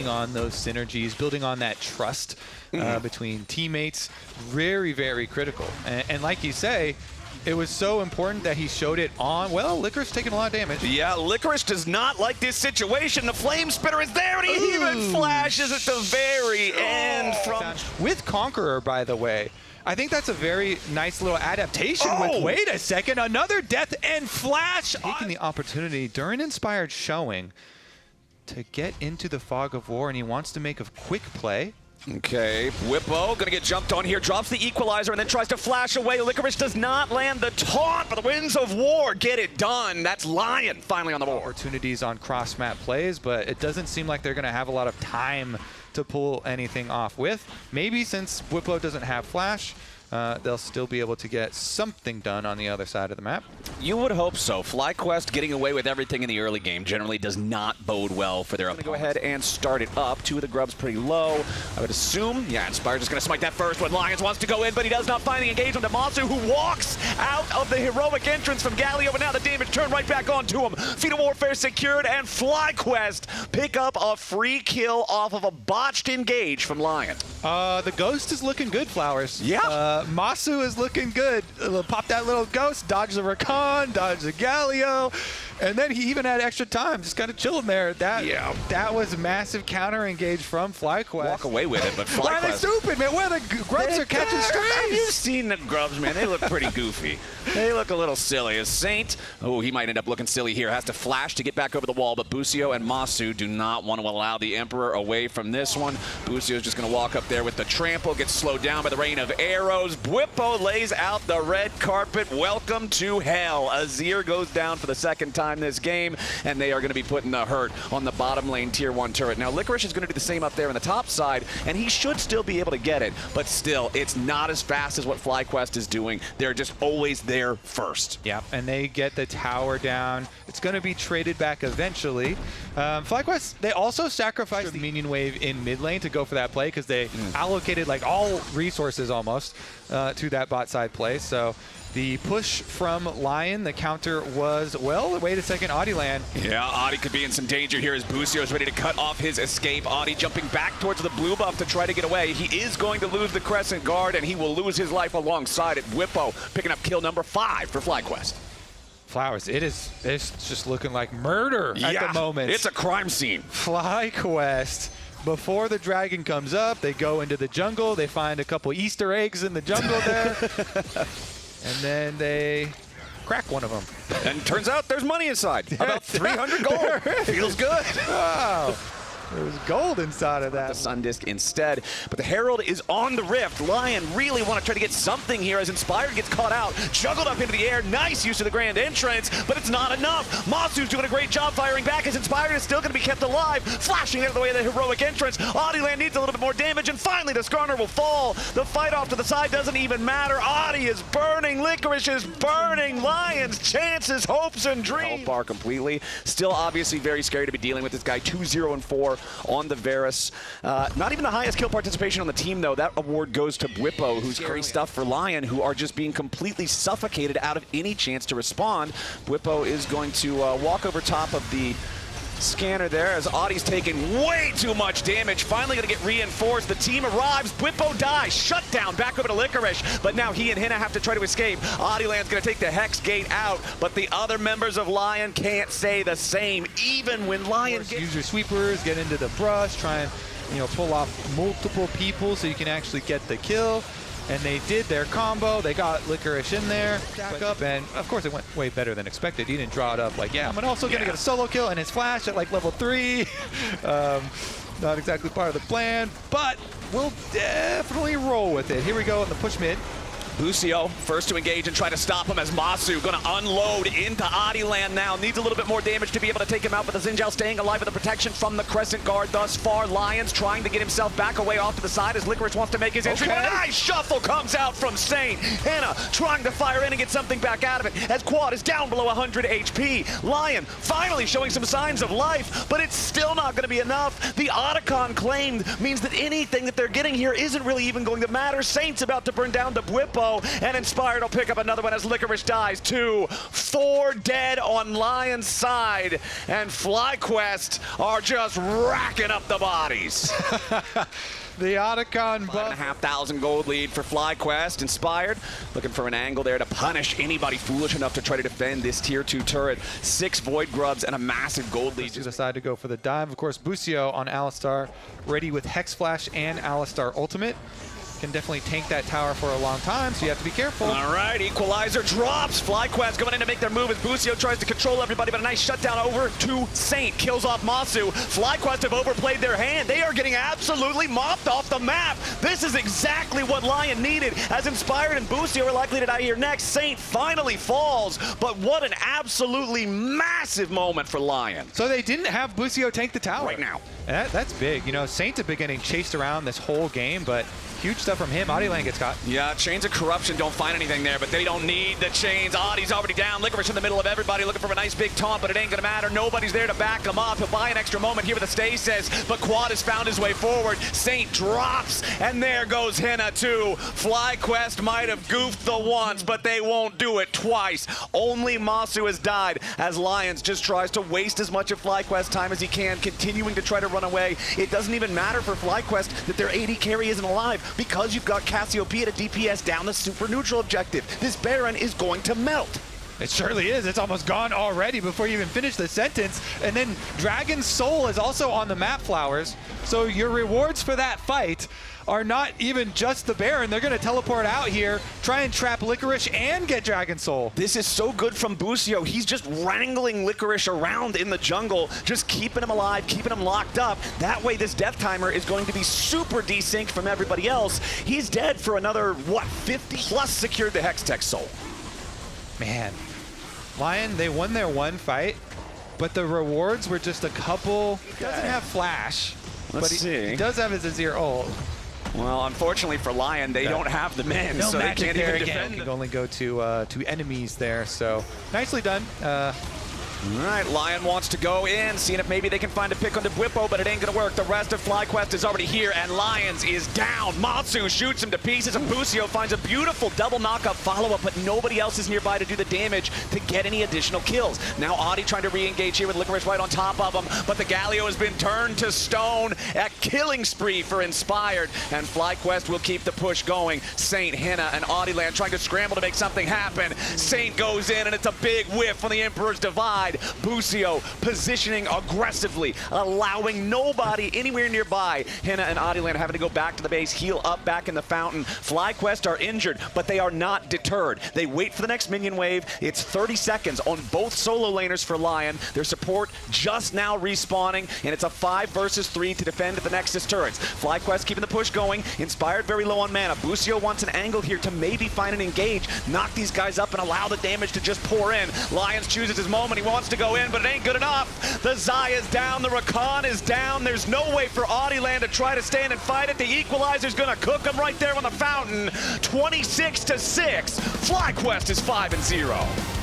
on those synergies, building on that trust between teammates, very, very critical. And like you say, it was so important that he showed it on. Well, Licorice taking a lot of damage. Yeah, Licorice does not like this situation. The Flame Spitter is there, and he even flashes at the very end from... With Conqueror, by the way. I think that's a very nice little adaptation with, wait a second, another death and flash. Taking the opportunity during Inspired showing to get into the fog of war, and he wants to make a quick play. Okay, Whippo gonna get jumped on here, drops the equalizer, and then tries to flash away. Licorice does not land the taunt, but the Winds of War get it done. That's LYON finally on the board. Opportunities on cross-map plays, but it doesn't seem like they're gonna have a lot of time to pull anything off with. Maybe since Whippo doesn't have flash, they'll still be able to get something done on the other side of the map. You would hope so. FlyQuest getting away with everything in the early game generally does not bode well for their opponents. Go ahead and start it up. Two of the grubs pretty low. I would assume, yeah, Inspired is going to smite that first one. LYON wants to go in, but he does not find the engagement to Masu, who walks out of the heroic entrance from Galio, but now the damage turned right back onto him. Feet of Warfare secured, and FlyQuest pick up a free kill off of a botched engage from LYON. The Ghost is looking good, Flowers. Yeah. Masu is looking good. Pop that little Ghost, dodge the Rakan, dodge the Galio, and then he even had extra time, just kind of chilling there. That was a massive counter engage from FlyQuest. Walk away with it, but FlyQuest... Why are they stupid, man? Where the grubs are catching strays? You've seen the grubs, man. They look pretty goofy. They look a little silly. As Saint, oh, he might end up looking silly here. Has to flash to get back over the wall, but Busio and Masu do not want to allow the Emperor away from this one. Busio's just going to walk up there with the trample, gets slowed down by the rain of arrows. Whippo lays out the red carpet. Welcome to hell. Azir goes down for the second time this game, and they are going to be putting the hurt on the bottom lane tier 1 turret. Now, Licorice is going to do the same up there on the top side, and he should still be able to get it, but still, it's not as fast as what FlyQuest is doing. They're just always there first. Yeah, and they get the tower down. It's going to be traded back eventually. FlyQuest, they also sacrificed the minion wave in mid lane to go for that play because they allocated like all resources almost to that bot side play. So the push from LYON, the counter was, well, wait a second, Audiland. Yeah, Audi could be in some danger here as Busio is ready to cut off his escape. Audi jumping back towards the blue buff to try to get away. He is going to lose the Crescent Guard, and he will lose his life alongside it. Whippo picking up kill number 5 for FlyQuest. Flowers, it's just looking like murder at the moment. It's a crime scene. FlyQuest. Before the dragon comes up, they go into the jungle. They find a couple Easter eggs in the jungle there. And then they crack one of them. And turns out there's money inside. About 300 gold. Feels good. Wow. There was gold inside of that. The Sun Disc instead. But the Herald is on the rift. LYON really want to try to get something here as Inspired gets caught out. Juggled up into the air. Nice use of the grand entrance, but it's not enough. Masu's doing a great job firing back as Inspired is still going to be kept alive. Flashing out of the way of the heroic entrance. Audiland needs a little bit more damage, and finally the Skarner will fall. The fight off to the side doesn't even matter. Audi is burning. Licorice is burning. LYON's chances, hopes, and dreams. Bar completely. Still obviously very scary to be dealing with this guy. 2-0-4. On the Varus. Not even the highest kill participation on the team, though. That award goes to Whippo, who's scary stuff for LYON, who are just being completely suffocated out of any chance to respond. Whippo is going to walk over top of the scanner there as Audi's taking way too much damage. Finally going to get reinforced. The team arrives. Whippo dies. Shut down. Back over to Licorice. But now he and Hina have to try to escape. Audiland's going to take the Hex Gate out. But the other members of LYON can't say the same. Even when LYON gets... Use your sweepers, get into the brush, try and pull off multiple people so you can actually get the kill. And they did their combo. They got Licorice in there, back up, and of course it went way better than expected. He didn't draw it up like, yeah, I'm also going to get a solo kill and his flash at like level 3. Not exactly part of the plan, but we'll definitely roll with it. Here we go in the push mid. Busio first to engage and try to stop him as Masu going to unload into Audiland now. Needs a little bit more damage to be able to take him out, but the Xin Zhao staying alive with the protection from the Crescent Guard thus far. LYON's trying to get himself back away off to the side as Licorice wants to make his entry. But a nice shuffle comes out from Saint. Hina trying to fire in and get something back out of it as Quad is down below 100 HP. LYON finally showing some signs of life, but it's still not going to be enough. enough. The Otacon claimed means that anything that they're getting here isn't really even going to matter. Saint's about to burn down the Bwipo, and Inspired will pick up another one as Licorice dies. 2, 4 dead on Lion's side, and FlyQuest are just racking up the bodies. The Otacon buff. 5,500 gold lead for FlyQuest. Inspired, looking for an angle there to punish anybody foolish enough to try to defend this tier 2 turret. 6 Void Grubs and a massive gold lead. To decide to go for the dive. Of course, Busio on Alistar, ready with Hex Flash and Alistar Ultimate. Can definitely tank that tower for a long time, so you have to be careful. All right, Equalizer drops. FlyQuest going in to make their move as Busio tries to control everybody, but a nice shutdown over to Saint. Kills off Masu. FlyQuest have overplayed their hand. They are getting absolutely mopped off the map. This is exactly what LYON needed, as Inspired and Busio are likely to die here next. Saint finally falls, but what an absolutely massive moment for LYON. So they didn't have Busio tank the tower. Right now. And that's big. You know, Saint have been getting chased around this whole game, but huge stuff from him. LYON gets caught. Yeah, Chains of Corruption don't find anything there, but they don't need the chains. Adi's already down. Licorice in the middle of everybody looking for a nice big taunt, but it ain't gonna matter. Nobody's there to back him up. He'll buy an extra moment here with the stasis, but Quad has found his way forward. Saint drops, and there goes Henna too. FlyQuest might have goofed the once, but they won't do it twice. Only Masu has died, as LYON just tries to waste as much of FlyQuest time as he can, continuing to try to run away. It doesn't even matter for FlyQuest that their AD carry isn't alive, because you've got Cassiopeia to DPS down the super neutral objective. This Baron is going to melt. It surely is. It's almost gone already before you even finish the sentence. And then Dragon's Soul is also on the map, Flowers. So your rewards for that fight are not even just the Baron. They're going to teleport out here, try and trap Licorice and get Dragon's Soul. This is so good from Busio. He's just wrangling Licorice around in the jungle, just keeping him alive, keeping him locked up. That way this death timer is going to be super desynced from everybody else. He's dead for another, what, 50? Plus secured the Hextech Soul. Man, LYON, they won their one fight, but the rewards were just a couple. He doesn't have Flash, but he does have his Azir ult. Well, unfortunately for LYON, they don't have the men, No so they magic can't there even again. defend. Can only go to enemies there, so nicely done. All right, LYON wants to go in, seeing if maybe they can find a pick on the Bwipo, but it ain't gonna work. The rest of FlyQuest is already here, and LYON is down. Matsu shoots him to pieces, and Busio finds a beautiful double knockup follow-up, but nobody else is nearby to do the damage to get any additional kills. Now Adi trying to re-engage here with Licorice right on top of him, but the Galio has been turned to stone. A killing spree for Inspired, and FlyQuest will keep the push going. Saint, Henna, and Adiland trying to scramble to make something happen. Saint goes in, and it's a big whiff on the Emperor's Divide. Busio positioning aggressively, allowing nobody anywhere nearby. Henna and Adiland having to go back to the base, heal up back in the fountain. FlyQuest are injured, but they are not deterred. They wait for the next minion wave. It's 30 seconds on both solo laners for LYON. Their support just now respawning, and it's a 5 versus 3 to defend the Nexus turrets. FlyQuest keeping the push going. Inspired very low on mana. Busio wants an angle here to maybe find an engage, knock these guys up and allow the damage to just pour in. LYON chooses his moment. He wants to go in, but it ain't good enough. The Zaya is down, the Rakan is down. There's no way for Adiland to try to stand and fight it. The Equalizer's gonna cook him right there on the fountain. 26-6. FlyQuest is 5-0.